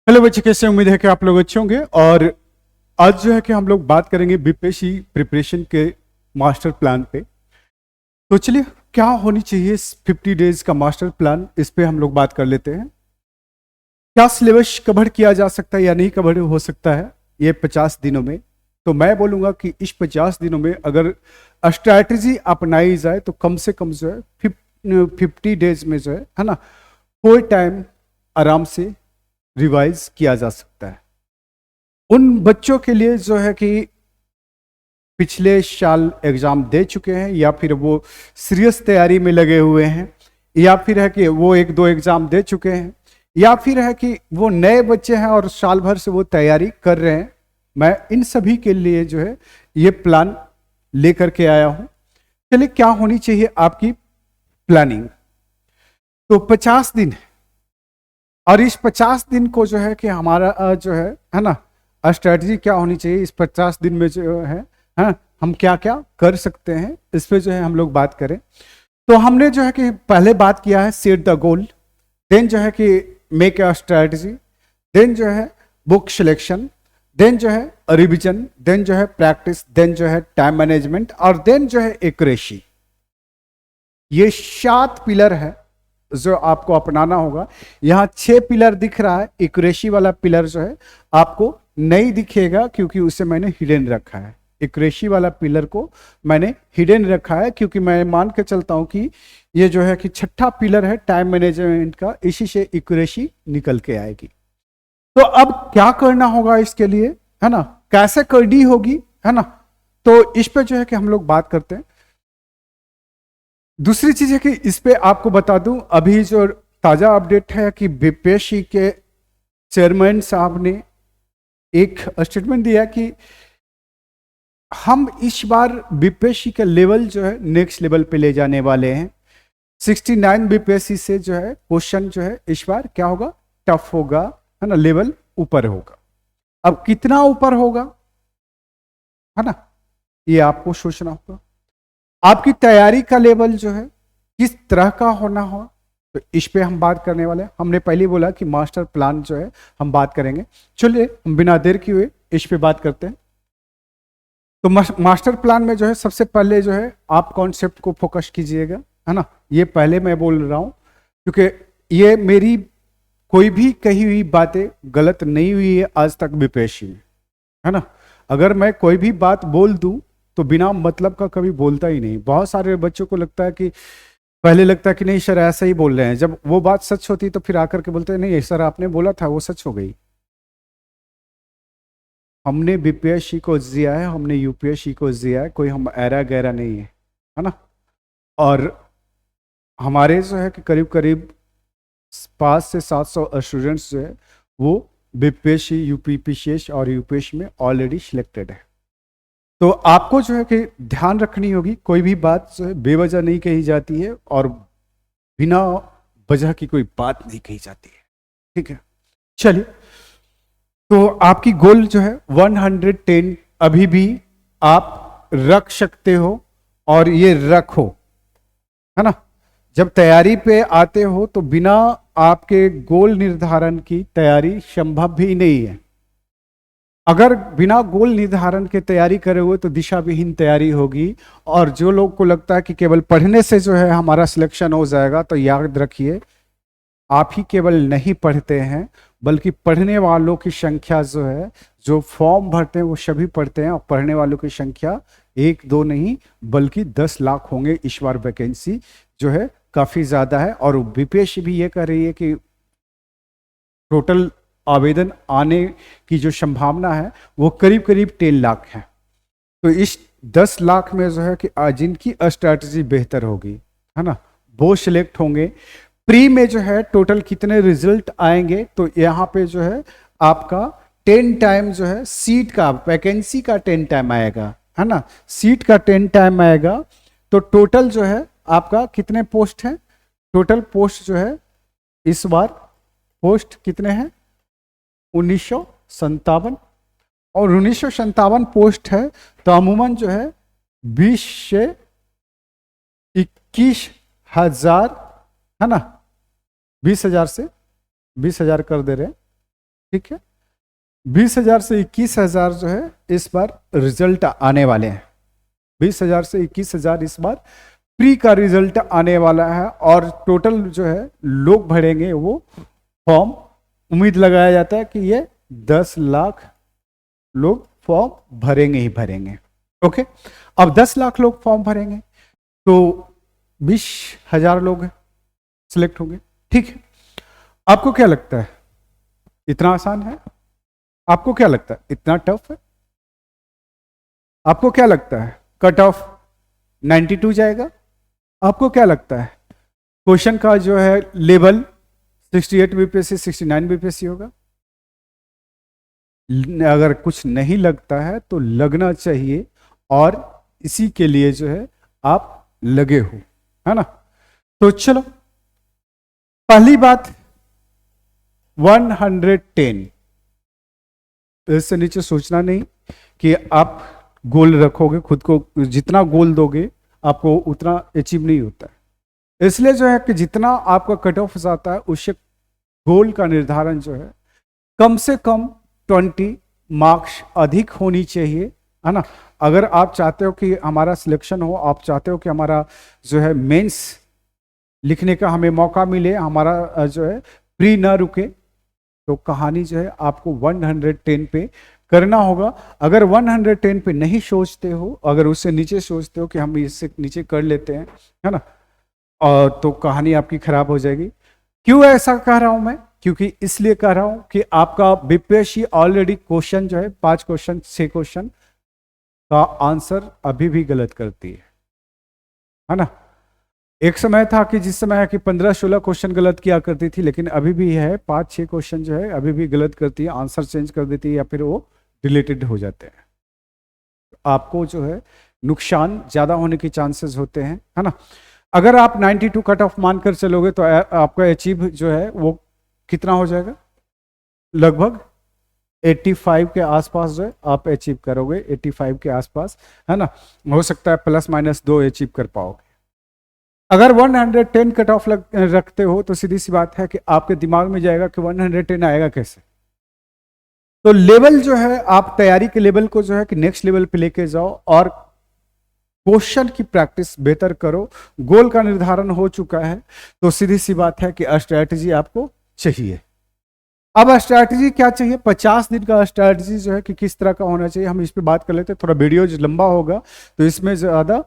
Hello बच्चे, कैसे? उम्मीद है कि आप लोग अच्छे होंगे। और आज जो है कि हम लोग बात करेंगे बीपीएससी प्रिपरेशन के मास्टर प्लान पे। तो चलिए, क्या होनी चाहिए इस 50 डेज का मास्टर प्लान, इस पे हम लोग बात कर लेते हैं। क्या सिलेबस कवर किया जा सकता है या नहीं कवर हो सकता है ये 50 दिनों में? तो मैं बोलूँगा कि इस 50 दिनों में अगर स्ट्रैटेजी अपनाई जाए तो कम से कम जो है 50 डेज में जो है ना, कोई टाइम आराम से रिवाइज किया जा सकता है। उन बच्चों के लिए जो है कि पिछले साल एग्जाम दे चुके हैं या फिर वो सीरियस तैयारी में लगे हुए हैं, या फिर है कि वो एक दो एग्जाम दे चुके हैं, या फिर है कि वो नए बच्चे हैं और साल भर से वो तैयारी कर रहे हैं। मैं इन सभी के लिए जो है ये प्लान लेकर के आया हूं। चलिए, क्या होनी चाहिए आपकी प्लानिंग? तो 50 दिन, और इस 50 दिन को जो है कि हमारा जो है ना, स्ट्रेटजी क्या होनी चाहिए इस 50 दिन में जो है, हाँ, हम क्या क्या कर सकते हैं, इस पे जो है हम लोग बात करें। तो हमने जो है कि पहले बात किया है सेट द गोल, देन जो है कि मेक अ स्ट्रेटजी, देन जो है बुक सिलेक्शन, देन जो है रिविजन, देन जो है प्रैक्टिस, देन जो है टाइम मैनेजमेंट, और देन जो है एक्यूरेसी। ये 7 पिलर है जो आपको अपनाना होगा। यहां 6 पिलर दिख रहा है, एक्यूरेसी वाला पिलर जो है आपको नहीं दिखेगा क्योंकि उसे मैंने हिडन रखा है। एक्यूरेसी वाला पिलर को मैंने हिडन रखा है क्योंकि मैं मान के चलता हूं कि ये जो है कि छठा पिलर है टाइम मैनेजमेंट का, इसी से एक्यूरेसी निकल के आएगी। तो अब क्या करना होगा इसके लिए, है ना, कैसे करनी होगी, है ना, तो इस पे जो है कि हम लोग बात करते हैं। दूसरी चीज है कि इस पे आपको बता दूं, अभी जो ताजा अपडेट है कि बीपीएससी के चेयरमैन साहब ने एक स्टेटमेंट दिया कि हम इस बार बीपीएससी का लेवल जो है नेक्स्ट लेवल पे ले जाने वाले हैं। 69 बीपीएससी से जो है क्वेश्चन जो है इस बार क्या होगा, टफ होगा, है ना, लेवल ऊपर होगा। अब कितना ऊपर होगा, है ना, ये आपको सोचना होगा। आपकी तैयारी का लेवल जो है किस तरह का होना हो, तो इस पे हम बात करने वाले हैं। हमने पहले बोला कि मास्टर प्लान जो है हम बात करेंगे। चलिए, हम बिना देर किए इस पे बात करते हैं। तो मास्टर प्लान में जो है सबसे पहले जो है आप कॉन्सेप्ट को फोकस कीजिएगा, है ना। ये पहले मैं बोल रहा हूं क्योंकि ये मेरी कोई भी कही हुई बातें गलत नहीं हुई है आज तक बीपीएससी में, है ना। अगर मैं कोई भी बात बोल दूं तो बिना मतलब का कभी बोलता ही नहीं। बहुत सारे बच्चों को लगता है कि पहले लगता है कि नहीं सर ऐसा ही बोल रहे हैं, जब वो बात सच होती तो फिर आकर के बोलते हैं नहीं सर आपने बोला था वो सच हो गई। हमने बीपीएससी को जिया है, हमने यूपीएससी को जिया है, कोई हम ऐरा गैरा नहीं है ना। और हमारे जो है कि करीब करीब 500 से 700 स्टूडेंट्स जो है वो बीपीएससी, यूपीपीसीएस और यूपीएससी में ऑलरेडी सिलेक्टेड है। तो आपको जो है कि ध्यान रखनी होगी, कोई भी बात जो है बेवजह नहीं कही जाती है और बिना वजह की कोई बात नहीं कही जाती है, ठीक है। चलिए, तो आपकी गोल जो है 110 अभी भी आप रख सकते हो, और ये रखो, है ना। जब तैयारी पे आते हो तो बिना आपके गोल निर्धारण की तैयारी संभव भी नहीं है। अगर बिना गोल निर्धारण के तैयारी करे हुए तो दिशा विहीन तैयारी होगी। और जो लोग को लगता है कि केवल पढ़ने से जो है हमारा सिलेक्शन हो जाएगा, तो याद रखिए आप ही केवल नहीं पढ़ते हैं, बल्कि पढ़ने वालों की संख्या जो है, जो फॉर्म भरते हैं वो सभी पढ़ते हैं, और पढ़ने वालों की संख्या 1-2 नहीं बल्कि 10 लाख होंगे। इस बार वैकेंसी जो है काफी ज्यादा है, और बीपीएससी भी ये कह रही है कि टोटल आवेदन आने की जो संभावना है वो करीब करीब 10 लाख है। तो इस 10 लाख में जो है कि जिनकी स्ट्रैटेजी बेहतर होगी, है ना, वो सिलेक्ट होंगे। प्री में जो है टोटल कितने रिजल्ट आएंगे, तो यहाँ पे जो है आपका 10 टाइम जो है सीट का, वैकेंसी का 10 टाइम आएगा, है ना, सीट का 10 टाइम आएगा। तो टोटल जो है आपका कितने पोस्ट हैं, टोटल पोस्ट जो है इस बार पोस्ट कितने हैं, 1957, और 1957 पोस्ट है। तो अमूमन जो है 20 से 21 हजार, है ना, 20,000 से 20,000 कर दे रहे हैं, ठीक है, 20,000 से 21,000 जो है इस बार रिजल्ट आने वाले हैं। 20,000 से 21,000 इस बार प्री का रिजल्ट आने वाला है, और टोटल जो है लोग भरेंगे वो फॉर्म, उम्मीद लगाया जाता है कि ये 10 लाख लोग फॉर्म भरेंगे ही भरेंगे। ओके, अब 10 लाख लोग फॉर्म भरेंगे तो 20,000 लोग सिलेक्ट होंगे। ठीक है, आपको क्या लगता है इतना आसान है? आपको क्या लगता है इतना टफ है? आपको क्या लगता है कट ऑफ 92 जाएगा? आपको क्या लगता है क्वेश्चन का जो है लेवल 68 बीपीएससी 69 बीपीएससी होगा? अगर कुछ नहीं लगता है तो लगना चाहिए, और इसी के लिए जो है आप लगे हो, है ना? तो चलो, पहली बात 110, इससे नीचे सोचना नहीं कि आप गोल रखोगे खुद को, जितना गोल दोगे आपको उतना अचीव नहीं होता है। इसलिए जो है कि जितना आपका कट ऑफ जाता है उससे गोल का निर्धारण जो है कम से कम 20 मार्क्स अधिक होनी चाहिए, है ना? अगर आप चाहते हो कि हमारा सिलेक्शन हो, आप चाहते हो कि हमारा जो है मेंस लिखने का हमें मौका मिले, हमारा जो है प्री ना रुके, तो कहानी जो है आपको 110 पे करना होगा। अगर 110 पे नहीं सोचते हो, अगर उससे नीचे सोचते हो कि हम इससे नीचे कर लेते हैं, है ना, और तो कहानी आपकी खराब हो जाएगी। क्यों ऐसा कह रहा हूं मैं? क्योंकि इसलिए कह रहा हूं कि आपका बीपीएससी ऑलरेडी क्वेश्चन जो है 5 क्वेश्चन 6 क्वेश्चन का आंसर अभी भी गलत करती है ना? एक समय था कि जिस समय है कि 15-16 क्वेश्चन गलत किया करती थी, लेकिन अभी भी है 5-6 क्वेश्चन जो है अभी भी गलत करती है, आंसर चेंज कर देती है या फिर वो डिलीटेड हो जाते हैं। आपको जो है नुकसान ज्यादा होने के चांसेस होते हैं, है ना? अगर आप 92 कट ऑफ मानकर चलोगे तो आपका अचीव जो है वो कितना हो जाएगा? लगभग 85 के आसपास जो है आप अचीव करोगे, 85 के आसपास, है ना? हो सकता है ±2 अचीव कर पाओगे। अगर 110 कट ऑफ रखते हो तो सीधी सी बात है कि आपके दिमाग में जाएगा कि 110 आएगा कैसे। तो लेवल जो है आप तैयारी के लेवल को जो है कि नेक्स्ट लेवल पे लेके जाओ, और क्वेश्चन की प्रैक्टिस बेहतर करो। गोल का निर्धारण हो चुका है तो सीधी सी बात है कि स्ट्रैटेजी आपको चाहिए। अब स्ट्रैटेजी क्या चाहिए? 50 दिन का स्ट्रैटेजी जो है कि किस तरह का होना चाहिए, हम इस पे बात कर लेते हैं। थोड़ा वीडियो लंबा होगा तो इसमें ज्यादा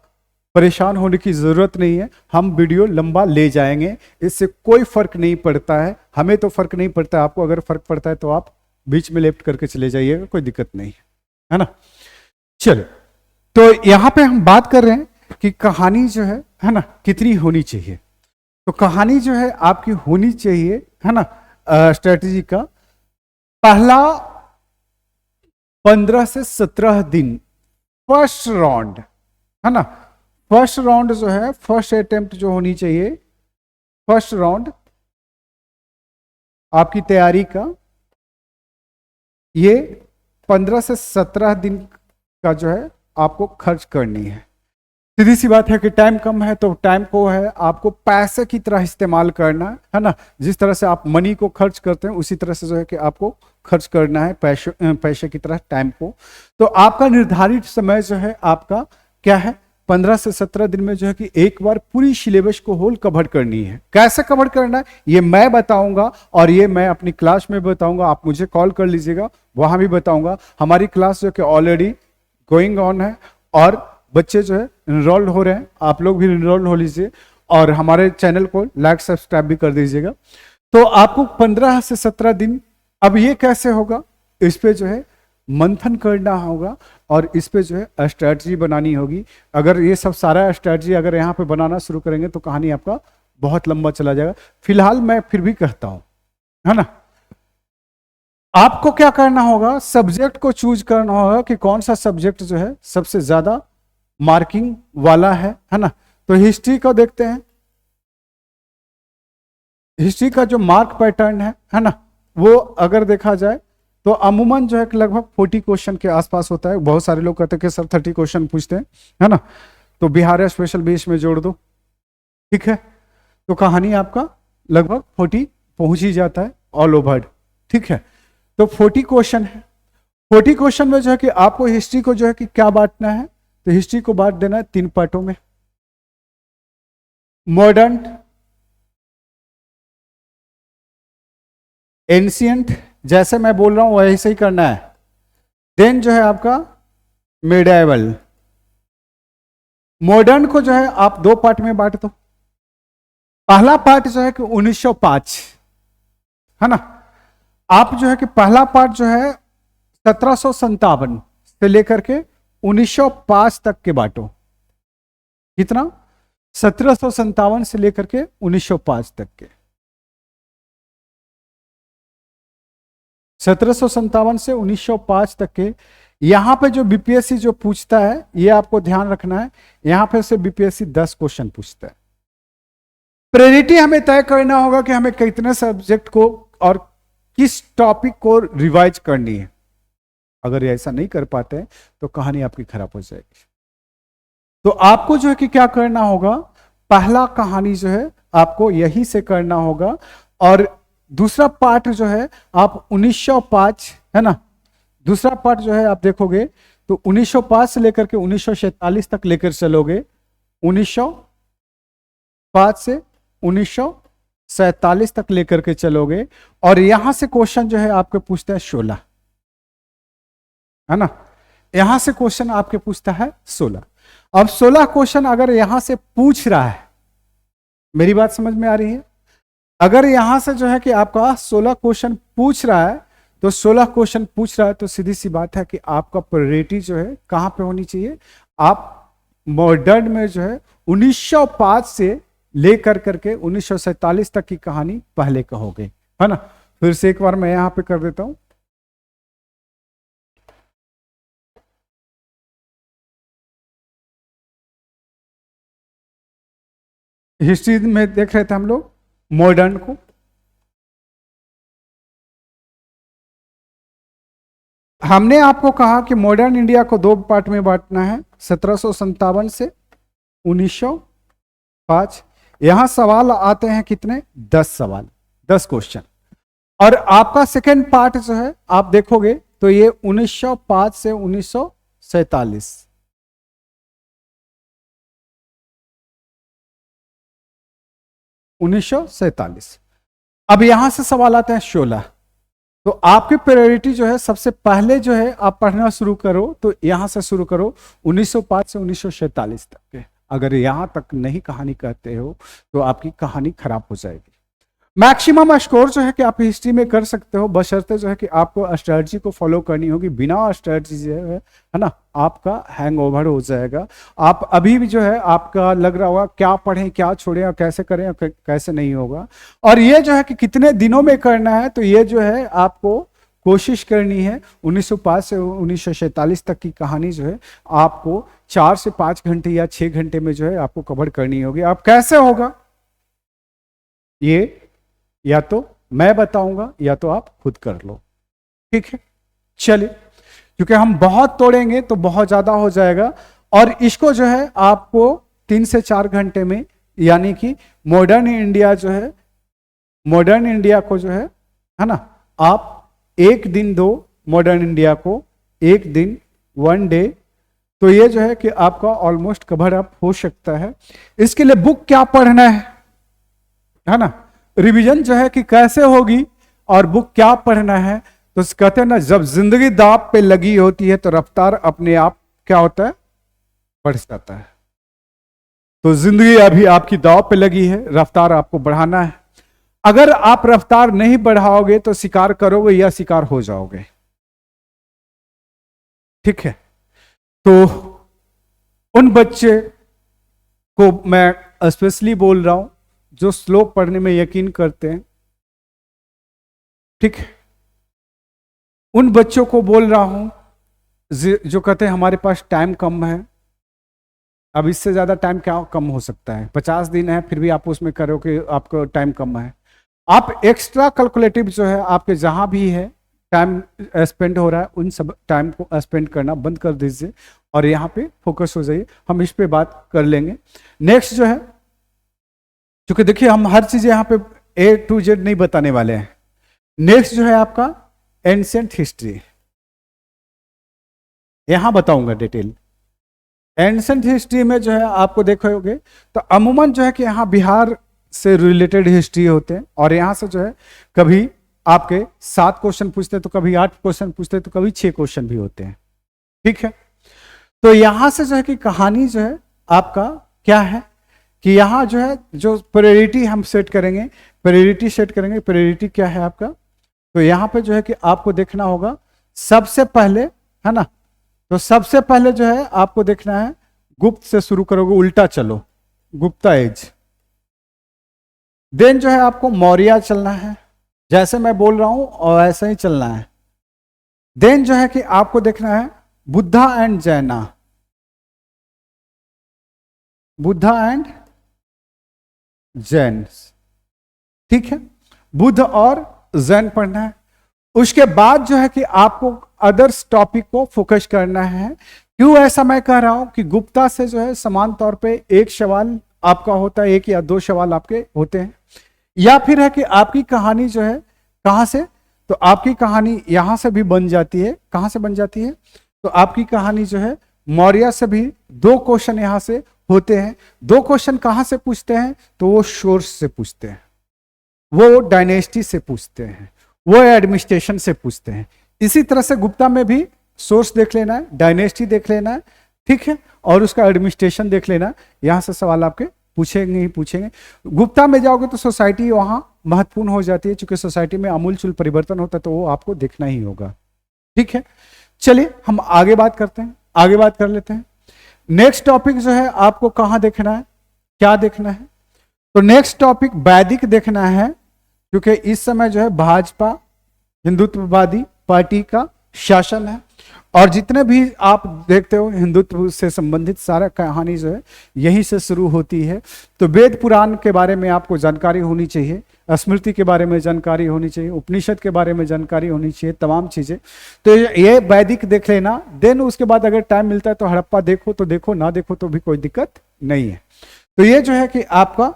परेशान होने की जरूरत नहीं है, हम वीडियो लंबा ले जाएंगे, इससे कोई फर्क नहीं पड़ता है। हमें तो फर्क नहीं पड़ता, आपको अगर फर्क पड़ता है तो आप बीच में लेफ्ट करके चले जाइएगा, कोई दिक्कत नहीं है ना? चलो, तो यहां पे हम बात कर रहे हैं कि कहानी जो है ना, कितनी होनी चाहिए। तो कहानी जो है आपकी होनी चाहिए, है ना, स्ट्रेटजी का पहला 15 से 17 दिन फर्स्ट राउंड, है ना, फर्स्ट राउंड जो है फर्स्ट अटेम्प्ट जो होनी चाहिए, फर्स्ट राउंड आपकी तैयारी का ये 15 से 17 दिन का जो है आपको खर्च करनी है। सीधी सी बात है कि टाइम कम है तो टाइम को है आपको पैसे की तरह इस्तेमाल करना है ना? जिस तरह से आप मनी को खर्च करते हैं उसी तरह से जो है कि आपको खर्च करना है पैसे की तरह टाइम को। तो आपका निर्धारित समय जो है आपका क्या है? 15 से 17 दिन में जो है कि एक बार पूरी सिलेबस को होल कवर करनी है। कैसे कवर करना है ये मैं बताऊंगा, और ये मैं अपनी क्लास में बताऊंगा। आप मुझे कॉल कर लीजिएगा, वहां भी बताऊंगा। हमारी क्लास जो कि ऑलरेडी गोइंग ऑन है और बच्चे जो है इनरोल्ड हो रहे हैं, आप लोग भी इनरोल्ड हो लीजिए और हमारे चैनल को लाइक सब्सक्राइब भी कर दीजिएगा। तो आपको 15 से 17 दिन, अब ये कैसे होगा? इस पे जो है मंथन करना होगा और इस पे जो है स्ट्रैटेजी बनानी होगी। अगर ये सब सारा स्ट्रैटेजी अगर यहाँ पे बनाना शुरू करेंगे तो कहानी आपका बहुत लंबा चला जाएगा। फिलहाल मैं फिर भी कहता हूं, है ना, आपको क्या करना होगा? सब्जेक्ट को चूज करना होगा कि कौन सा सब्जेक्ट जो है सबसे ज्यादा मार्किंग वाला है ना? तो हिस्ट्री को देखते हैं। हिस्ट्री का जो मार्क पैटर्न है ना, वो अगर देखा जाए तो अमूमन जो है लगभग 40 क्वेश्चन के आसपास होता है। बहुत सारे लोग कहते हैं कि सर 30 क्वेश्चन पूछते हैं, है ना? तो बिहार स्पेशल बेस में जोड़ दो, ठीक है, तो कहानी आपका लगभग 40 पहुंच ही जाता है ऑल ओवर, ठीक है। तो 40 क्वेश्चन है। 40 क्वेश्चन में जो है कि आपको हिस्ट्री को जो है कि क्या बांटना है, तो हिस्ट्री को बांट देना है 3 पार्टों में, मॉडर्न, एंशियंट, जैसे मैं बोल रहा हूं वैसे ही करना है, देन जो है आपका मिडिएवल। मॉडर्न को जो है आप 2 पार्ट में बांट दो। पहला पार्ट जो है कि 1905 है ना, आप जो है कि पहला पार्ट जो है 1757 से लेकर के 1905 तक के बांटो। कितना? 1757 से लेकर के 1905 तक के, 1757 से 1905 तक के। यहां पे जो बीपीएससी जो पूछता है, ये आपको ध्यान रखना है, यहां पे से बीपीएससी 10 क्वेश्चन पूछता है। प्रायोरिटी हमें तय करना होगा कि हमें कितने सब्जेक्ट को और किस टॉपिक को रिवाइज करनी है। अगर ऐसा नहीं कर पाते हैं तो कहानी आपकी खराब हो जाएगी। तो आपको जो है कि क्या करना होगा, पहला कहानी जो है आपको यही से करना होगा, और दूसरा पार्ट जो है आप 1905 है ना, दूसरा पार्ट जो है आप देखोगे तो 1905 से लेकर के 1947 तक लेकर चलोगे, 1905 से 1947 तक लेकर के चलोगे, और यहां से क्वेश्चन जो है आपके पूछता है 16 है ना, यहां से क्वेश्चन आपके पूछता है 16। अब 16 क्वेश्चन अगर यहां से पूछ रहा है, मेरी बात समझ में आ रही है? अगर यहां से जो है कि आपका 16 क्वेश्चन पूछ रहा है, तो 16 क्वेश्चन पूछ रहा है तो सीधी सी बात है कि आपका प्रायोरिटी जो है कहां पे होनी चाहिए, आप मॉडर्न में जो है 1905 से लेकर करके 1947 तक की कहानी पहले कहोगे, है ना। फिर से एक बार मैं यहां पे कर देता हूं। हिस्ट्री में देख रहे थे हम लोग मॉडर्न को, हमने आपको कहा कि मॉडर्न इंडिया को 2 पार्ट में बांटना है, 1757 से 1905। यहां सवाल आते हैं कितने? 10 सवाल, 10 क्वेश्चन। और आपका सेकेंड पार्ट जो है आप देखोगे तो ये 1905 से 1947, 1947। अब यहां से सवाल आते हैं 16। तो आपकी प्रायोरिटी जो है सबसे पहले जो है आप पढ़ना शुरू करो, तो यहां से शुरू करो 1905 से 1947 तक के। अगर यहां तक नहीं कहानी कहते हो तो आपकी कहानी खराब हो जाएगी। मैक्सिमम स्कोर जो है कि आप हिस्ट्री में कर सकते हो, बशर्ते जो है कि आपको स्ट्रेटजी को फॉलो करनी होगी। बिना स्ट्रेटजी जो है ना, आपका हैंगओवर हो जाएगा। आप अभी भी जो है आपका लग रहा होगा क्या पढ़ें क्या छोड़ें और कैसे करें और कैसे नहीं होगा। और ये जो है कि कितने दिनों में करना है, तो ये जो है आपको कोशिश करनी है 1905 से 1947 तक की कहानी जो है आपको 4 से 5 घंटे या 6 घंटे में जो है आपको कवर करनी होगी। अब कैसे होगा ये या तो मैं बताऊंगा या तो आप खुद कर लो, ठीक है। चलिए, क्योंकि हम बहुत तोड़ेंगे तो बहुत ज्यादा हो जाएगा, और इसको जो है आपको 3 से 4 घंटे में, यानी कि मॉडर्न इंडिया जो है, मॉडर्न इंडिया को जो है ना, आप 1 दिन दो मॉडर्न इंडिया को, 1 दिन 1 डे, तो ये जो है कि आपका ऑलमोस्ट कवर अप हो सकता है। इसके लिए बुक क्या पढ़ना है ना, रिवीजन जो है कि कैसे होगी और बुक क्या पढ़ना है। तो कहते हैं ना, जब जिंदगी दांव पे लगी होती है तो रफ्तार अपने आप क्या होता है, बढ़ जाता है। तो जिंदगी अभी आपकी दांव पे लगी है, रफ्तार आपको बढ़ाना है। अगर आप रफ्तार नहीं बढ़ाओगे तो शिकार करोगे या शिकार हो जाओगे, ठीक है। तो उन बच्चे को मैं स्पेशली बोल रहा हूं जो स्लो पढ़ने में यकीन करते हैं, ठीक है। उन बच्चों को बोल रहा हूं जो कहते हैं हमारे पास टाइम कम है। अब इससे ज्यादा टाइम क्या कम हो सकता है? 50 दिन है फिर भी आप उसमें करो कि आपको टाइम कम है। आप एक्स्ट्रा कैलकुलेटिव जो है आपके जहां भी है टाइम स्पेंड हो रहा है, उन सब टाइम को स्पेंड करना बंद कर दीजिए और यहाँ पे फोकस हो जाइए। हम इस पे बात कर लेंगे। नेक्स्ट जो है, क्योंकि देखिए हम हर चीज यहाँ पे A to Z नहीं बताने वाले हैं। नेक्स्ट जो है आपका एंशिएंट हिस्ट्री, यहां बताऊंगा डिटेल। एंशिएंट हिस्ट्री में जो है आपको देखोगे तो अमूमन जो है कि यहाँ बिहार से रिलेटेड हिस्ट्री होते हैं, और यहाँ से जो है कभी आपके 7 क्वेश्चन पूछते हैं, तो कभी 8 क्वेश्चन पूछते हैं, तो कभी 6 क्वेश्चन भी होते हैं। ठीक है, तो यहां से जो है कि कहानी जो है आपका क्या है कि यहाँ जो है जो प्रायोरिटी हम सेट करेंगे, प्रायोरिटी क्या है आपका, तो यहाँ पे जो है कि आपको देखना होगा सबसे पहले, है ना, तो सबसे पहले जो है आपको देखना है गुप्त से शुरू करोगे, उल्टा चलो, गुप्ता एज, देन जो है आपको मौर्य चलना है, जैसे मैं बोल रहा हूं और ऐसा ही चलना है। देन जो है कि आपको देखना है बुद्धा एंड जैना, बुद्धा एंड जैन, ठीक है, बुद्ध और जैन पढ़ना है। उसके बाद जो है कि आपको अदर्स टॉपिक को फोकस करना है। क्यों ऐसा मैं कह रहा हूं कि गुप्ता से जो है समान तौर पे एक सवाल आपका होता है, 1 या 2 सवाल आपके होते हैं, या फिर है कि आपकी कहानी जो है कहां से, तो आपकी कहानी यहां से भी बन जाती है, कहां से बन जाती है, तो आपकी कहानी जो है मौर्य से भी 2 क्वेश्चन यहां से होते हैं। 2 क्वेश्चन कहां से पूछते हैं, तो वो सोर्स से पूछते हैं, वो डायनेस्टी से पूछते हैं, वो एडमिनिस्ट्रेशन से पूछते हैं। इसी तरह से गुप्ता में भी सोर्स देख लेना है, डायनेस्टी देख लेना है, ठीक है, और उसका एडमिनिस्ट्रेशन देख लेना है। यहां से सवाल आपके पूछेंगे ही पूछेंगे। गुप्ता में जाओगे तो सोसाइटी वहां महत्वपूर्ण हो जाती है, क्योंकि सोसाइटी में आमूलचूल परिवर्तन होता है, तो वो आपको देखना ही होगा। ठीक है, चलिए हम आगे बात करते हैं, आगे बात कर लेते हैं। नेक्स्ट टॉपिक जो है आपको कहां देखना है, क्या देखना है, तो नेक्स्ट टॉपिक वैदिक देखना है, क्योंकि इस समय जो है भाजपा हिंदुत्ववादी पार्टी का शासन है, और जितने भी आप देखते हो हिंदुत्व से संबंधित सारा कहानी जो है यहीं से शुरू होती है। तो वेद पुराण के बारे में आपको जानकारी होनी चाहिए, स्मृति के बारे में जानकारी होनी चाहिए, उपनिषद के बारे में जानकारी होनी चाहिए, तमाम चीजें। तो ये वैदिक देख लेना। देन उसके बाद अगर टाइम मिलता है तो हड़प्पा देखो तो देखो, ना देखो तो भी कोई दिक्कत नहीं है। तो ये जो है कि आपका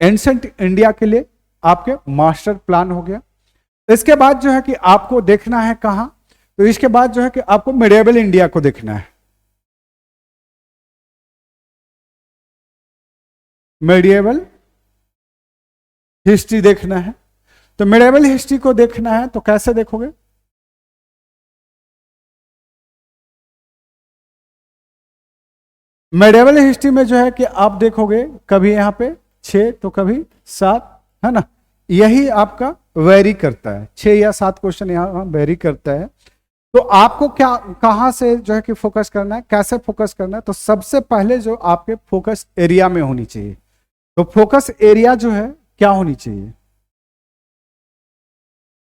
एंशिएंट इंडिया के लिए आपके मास्टर प्लान हो गया। इसके बाद जो है कि आपको देखना है कहां, तो इसके बाद जो है कि आपको मिडिएवल इंडिया को देखना है, मिडिएवल हिस्ट्री देखना है। तो मिडिएवल हिस्ट्री को देखना है तो कैसे देखोगे, मिडिएवल हिस्ट्री में जो है कि आप देखोगे कभी यहां पे 6 तो कभी 7, है ना, यही आपका वेरी करता है, 6 या 7 क्वेश्चन यहां वेरी करता है। तो आपको क्या कहां से जो है कि फोकस करना है, कैसे फोकस करना है, तो सबसे पहले जो आपके फोकस एरिया में होनी चाहिए। तो फोकस एरिया जो है क्या होनी चाहिए,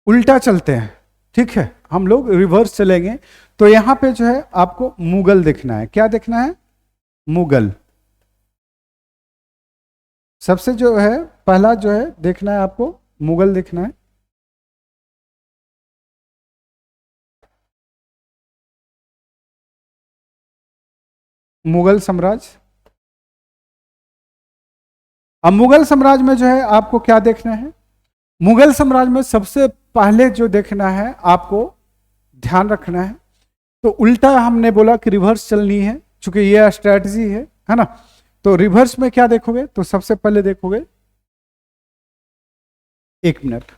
उल्टा चलते हैं, ठीक है, हम लोग रिवर्स चलेंगे। तो यहां पे जो है आपको मुगल देखना है, क्या देखना है, मुगल। सबसे जो है पहला जो है देखना है आपको मुगल देखना है। मुगल साम्राज्य, अब मुगल साम्राज्य में जो है आपको क्या देखना है, मुगल साम्राज्य में सबसे पहले जो देखना है आपको ध्यान रखना है, तो उल्टा हमने बोला कि रिवर्स चलनी है, चूंकि ये स्ट्रेटजी है ना। तो रिवर्स में क्या देखोगे, तो सबसे पहले देखोगे, 1 मिनट,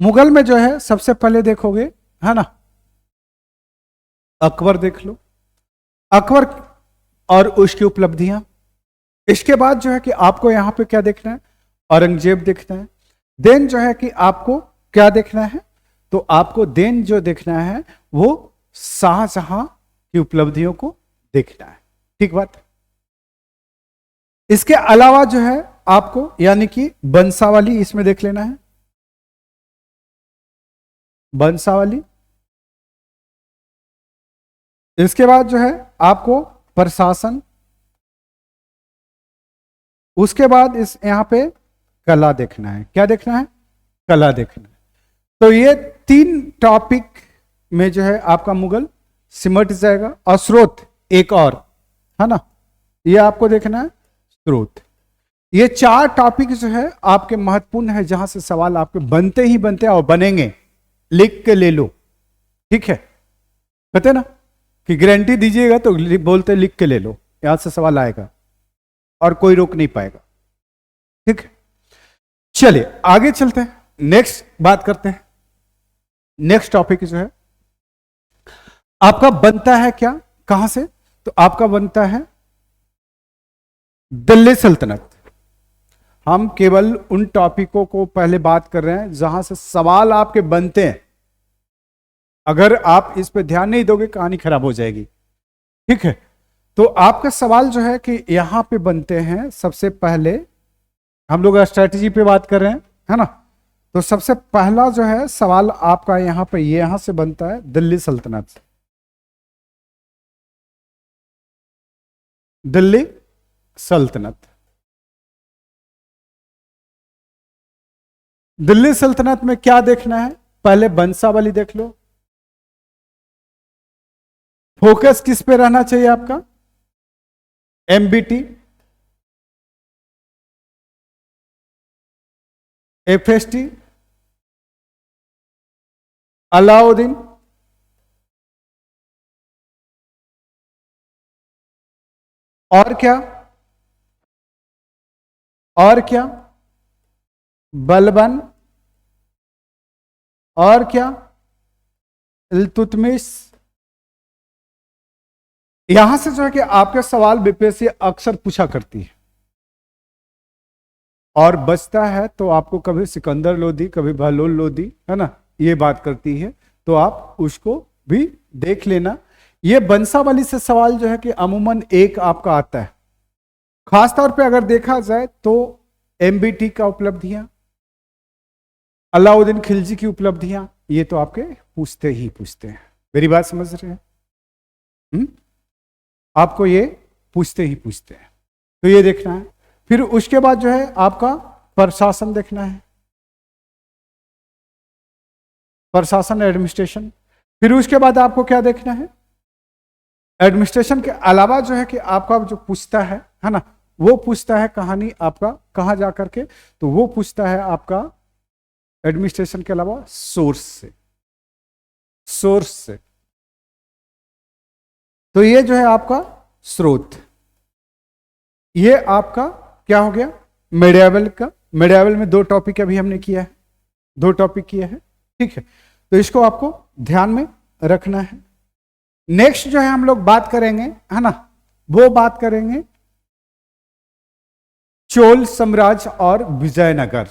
मुगल में जो है सबसे पहले देखोगे, है ना, अकबर देख लो, अकबर और उसकी उपलब्धियां। इसके बाद जो है कि आपको यहां पे क्या देखना है, औरंगजेब देखना है। देन जो है कि आपको क्या देखना है, तो आपको देन जो देखना है वो शाहजहां की उपलब्धियों को देखना है, ठीक बात। इसके अलावा जो है आपको यानी कि वंशावली इसमें देख लेना है, वंशावली। इसके बाद जो है आपको प्रशासन, उसके बाद इस यहां पे कला देखना है। क्या देखना है? कला देखना है। तो ये 3 टॉपिक में जो है आपका मुगल सिमट जाएगा। और स्रोत एक और है ना, ये आपको देखना है स्रोत। ये 4 टॉपिक जो है आपके महत्वपूर्ण है, जहां से सवाल आपके बनते ही बनते और बनेंगे। लिख के ले लो, ठीक है? कहते ना कि गारंटी दीजिएगा तो बोलते लिख के ले लो, यहां से सवाल आएगा और कोई रोक नहीं पाएगा, ठीक है? चलिए आगे चलते हैं, नेक्स्ट बात करते हैं। नेक्स्ट टॉपिक जो है आपका बनता है क्या, कहां से? तो आपका बनता है दिल्ली सल्तनत। हम केवल उन टॉपिकों को पहले बात कर रहे हैं जहां से सवाल आपके बनते हैं। अगर आप इस पे ध्यान नहीं दोगे कहानी खराब हो जाएगी, ठीक है? तो आपका सवाल जो है कि यहां पे बनते हैं। सबसे पहले हम लोग स्ट्रेटजी पे बात कर रहे हैं, है ना? तो सबसे पहला जो है सवाल आपका यहां पे यहां से बनता है दिल्ली सल्तनत से। दिल्ली सल्तनत, दिल्ली सल्तनत में क्या देखना है? पहले वंशावली देख लो। फोकस किस पे रहना चाहिए आपका? एमबीटी, एफएसटी, अलाउद्दीन, और क्या? और क्या? बलबन, और क्या? इल्तुतमिश। यहां से जो है कि आपके सवाल बीपीएससी अक्सर पूछा करती है, और बचता है तो आपको कभी सिकंदर लोदी, कभी बहलोल लोदी, है ना, ये बात करती है, तो आप उसको भी देख लेना। ये वंशावली से सवाल जो है कि अमूमन एक आपका आता है। खासतौर पे अगर देखा जाए तो एमबीटी का उपलब्धियां, अलाउद्दीन खिलजी की उपलब्धियां, ये तो आपके पूछते ही पूछते हैं। मेरी बात समझ रहे हैं? आपको ये पूछते ही पूछते हैं, तो ये देखना है। फिर उसके बाद जो है आपका प्रशासन देखना है, प्रशासन, एडमिनिस्ट्रेशन। फिर उसके बाद आपको क्या देखना है? एडमिनिस्ट्रेशन के अलावा जो है कि आपका जो पूछता है ना, वो पूछता है कहानी आपका कहां जाकर के, तो वो पूछता है आपका एडमिनिस्ट्रेशन के अलावा सोर्स से, सोर्स से। तो ये जो है आपका स्रोत, ये आपका क्या हो गया? मेडिएवल का। मेडिएवल में 2 टॉपिक अभी हमने किया है, 2 टॉपिक किया है, ठीक है? तो इसको आपको ध्यान में रखना है। नेक्स्ट जो है हम लोग बात करेंगे, है ना, वो बात करेंगे चोल साम्राज्य और विजयनगर।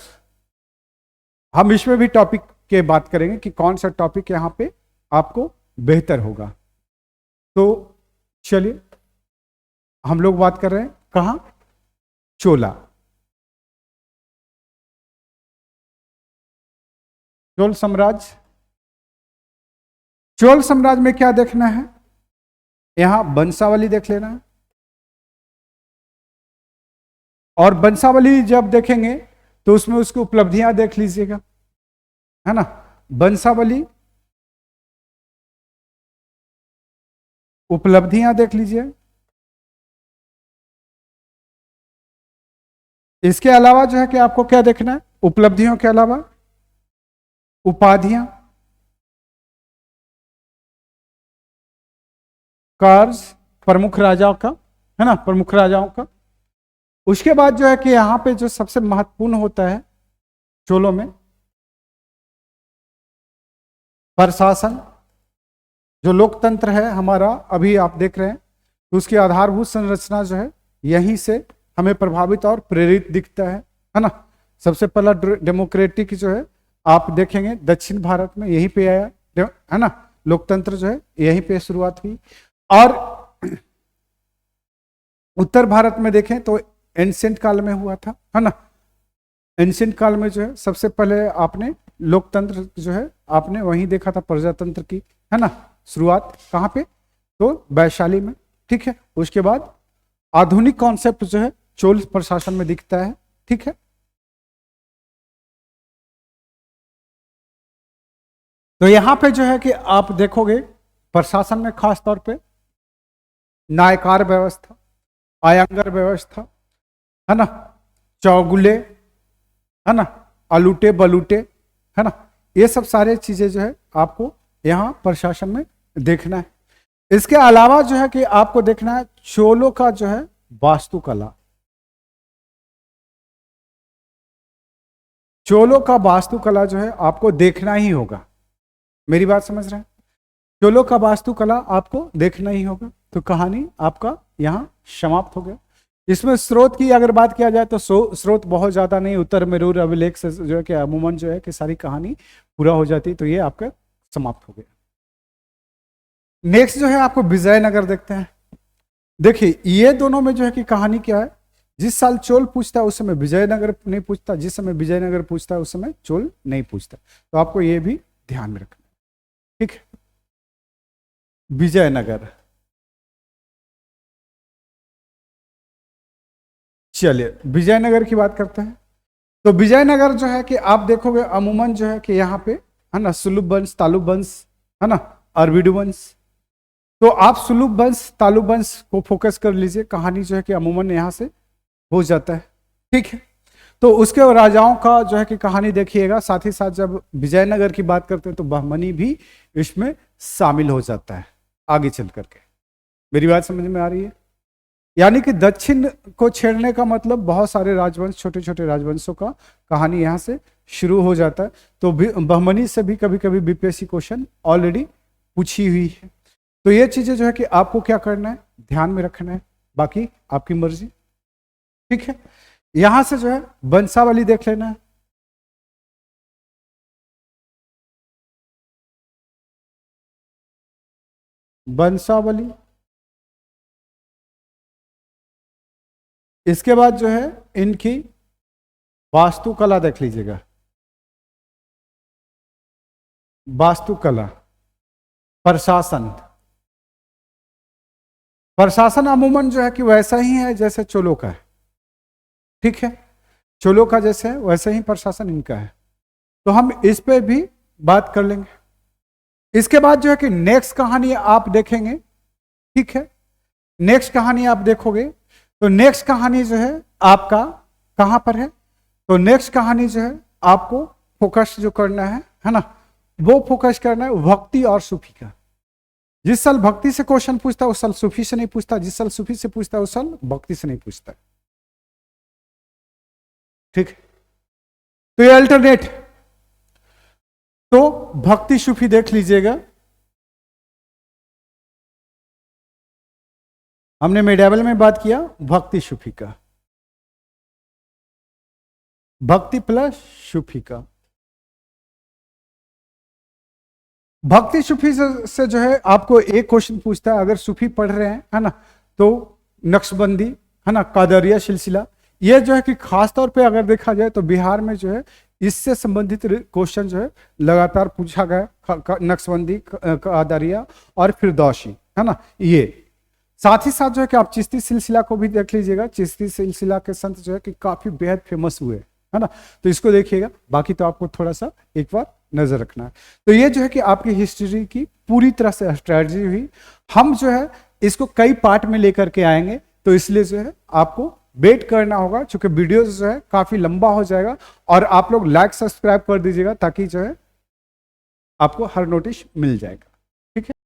हम इसमें भी टॉपिक के बात करेंगे कि कौन सा टॉपिक यहां पे आपको बेहतर होगा। तो चलिए हम लोग बात कर रहे हैं कहां? चोला, चोल साम्राज्य। चोल साम्राज्य में क्या देखना है? यहां वंशावली देख लेना है। और वंशावली जब देखेंगे तो उसमें उसकी उपलब्धियां देख लीजिएगा, है ना? वंशावली उपलब्धियां देख लीजिए। इसके अलावा जो है कि आपको क्या देखना है? उपलब्धियों के अलावा उपाधियां, कार्य प्रमुख राजाओं का, है ना, प्रमुख राजाओं का। उसके बाद जो है कि यहां पे जो सबसे महत्वपूर्ण होता है चोलों में, प्रशासन, जो लोकतंत्र है हमारा, अभी आप देख रहे हैं, तो उसकी आधारभूत संरचना जो है यहीं से हमें प्रभावित और प्रेरित दिखता है ना? सबसे पहला डेमोक्रेटिक जो है आप देखेंगे दक्षिण भारत में यहीं पे आया, है ना? लोकतंत्र जो है यहीं पे शुरुआत हुई। और उत्तर भारत में देखें तो एंशिएंट काल में हुआ था, है ना? एंशिएंट काल में जो है सबसे पहले आपने लोकतंत्र जो है आपने वहीं देखा था, प्रजातंत्र की, है ना, शुरुआत कहां पे? तो वैशाली में, ठीक है? उसके बाद आधुनिक कॉन्सेप्ट जो है चोल प्रशासन में दिखता है, ठीक है? तो यहां पे जो है कि आप देखोगे प्रशासन में खास तौर पे न्यायकार व्यवस्था, आयंगर व्यवस्था, है ना, चौगुले, है ना, अलूटे बलूटे, है ना, ये सब सारे चीजें जो है आपको यहां प्रशासन में देखना है। इसके अलावा जो है कि आपको देखना है चोलों का जो है वास्तुकला। चोलों का वास्तुकला जो है आपको देखना ही होगा। मेरी बात समझ रहे हैं? चोलों का वास्तुकला आपको देखना ही होगा। तो कहानी आपका यहां समाप्त हो गया। इसमें स्रोत की अगर बात किया जाए तो स्रोत बहुत ज्यादा नहीं, उत्तर मेरूर अभिलेख से जो है कि अमूमन जो है कि सारी कहानी पूरा हो जाती। तो ये आपका समाप्त हो गया। नेक्स्ट जो है आपको विजयनगर देखते हैं। देखिए ये दोनों में जो है कि कहानी क्या है, जिस साल चोल पूछता है उस समय विजयनगर नहीं पूछता, जिस समय विजयनगर पूछता है उस समय चोल नहीं पूछता। तो आपको ये भी ध्यान में रखना, ठीक है। विजयनगर, चलिए विजयनगर की बात करते हैं। तो विजयनगर जो है कि आप देखोगे अमूमन जो है कि यहाँ पे, है ना, सुलभ वंश, तालुब वंश, है ना, अरविडु वंश। तो आप सुलभ वंश, तालुब वंश को फोकस कर लीजिए। कहानी जो है कि अमूमन यहाँ से हो जाता है, ठीक है। तो उसके राजाओं का जो है कि कहानी देखिएगा। साथ ही साथ जब विजयनगर की बात करते हैं तो बहमनी भी इसमें शामिल हो जाता है आगे चल करके। मेरी बात समझ में आ रही है? यानी कि दक्षिण को छेड़ने का मतलब बहुत सारे राजवंश, छोटे छोटे राजवंशों का कहानी यहाँ से शुरू हो जाता है। तो बहमनी से भी कभी कभी बीपीएससी क्वेश्चन ऑलरेडी पूछी हुई है। तो ये चीजें जो है कि आपको क्या करना है, ध्यान में रखना है, बाकी आपकी मर्जी, ठीक है। यहां से जो है वंशावली देख लेना है। वंशावली, इसके बाद जो है इनकी वास्तुकला देख लीजिएगा। वास्तुकला, प्रशासन, प्रशासन अमूमन जो है कि वैसा ही है जैसे चोलों का है, ठीक है। चोलों का जैसे है वैसे ही प्रशासन इनका है। तो हम इस पे भी बात कर लेंगे। इसके बाद जो है कि नेक्स्ट कहानी आप देखेंगे, ठीक है। नेक्स्ट कहानी आप देखोगे तो नेक्स्ट कहानी जो है आपका कहां पर है, तो नेक्स्ट कहानी जो है आपको फोकस जो करना है ना, वो फोकस करना है भक्ति और सूफी का। जिस साल भक्ति से क्वेश्चन पूछता है उस साल सूफी से नहीं पूछता, जिस साल सूफी से पूछता है उस साल भक्ति से नहीं पूछता, ठीक है। तो ये अल्टरनेट, तो भक्ति सूफी देख लीजिएगा। हमने मेडावल में बात किया भक्ति सूफी का, भक्ति प्लस सूफी का। भक्ति सूफी से जो है आपको एक क्वेश्चन पूछता है, अगर सूफी पढ़ रहे हैं, है ना, तो नक्शबंदी, है ना, कादरिया सिलसिला, ये जो है कि खास तौर पे अगर देखा जाए तो बिहार में जो है इससे संबंधित क्वेश्चन जो है लगातार पूछा गया। नक्शबंदी, कादरिया और फिरदौसी, है ना, ये। साथ ही साथ जो है कि आप चिश्ती सिलसिला को भी देख लीजिएगा। चिश्ती सिलसिला के संत जो है कि काफी बेहद फेमस हुए, है ना, तो इसको देखिएगा। बाकी तो आपको थोड़ा सा एक बार नजर रखना है। तो ये जो है कि आपकी हिस्ट्री की पूरी तरह से स्ट्रेटजी हुई। हम जो है इसको कई पार्ट में लेकर के आएंगे, तो इसलिए जो है आपको वेट करना होगा, क्योंकि वीडियो जो है काफी लंबा हो जाएगा। और आप लोग लाइक सब्सक्राइब कर दीजिएगा ताकि जो है आपको हर नोटिस मिल जाएगा, ठीक है।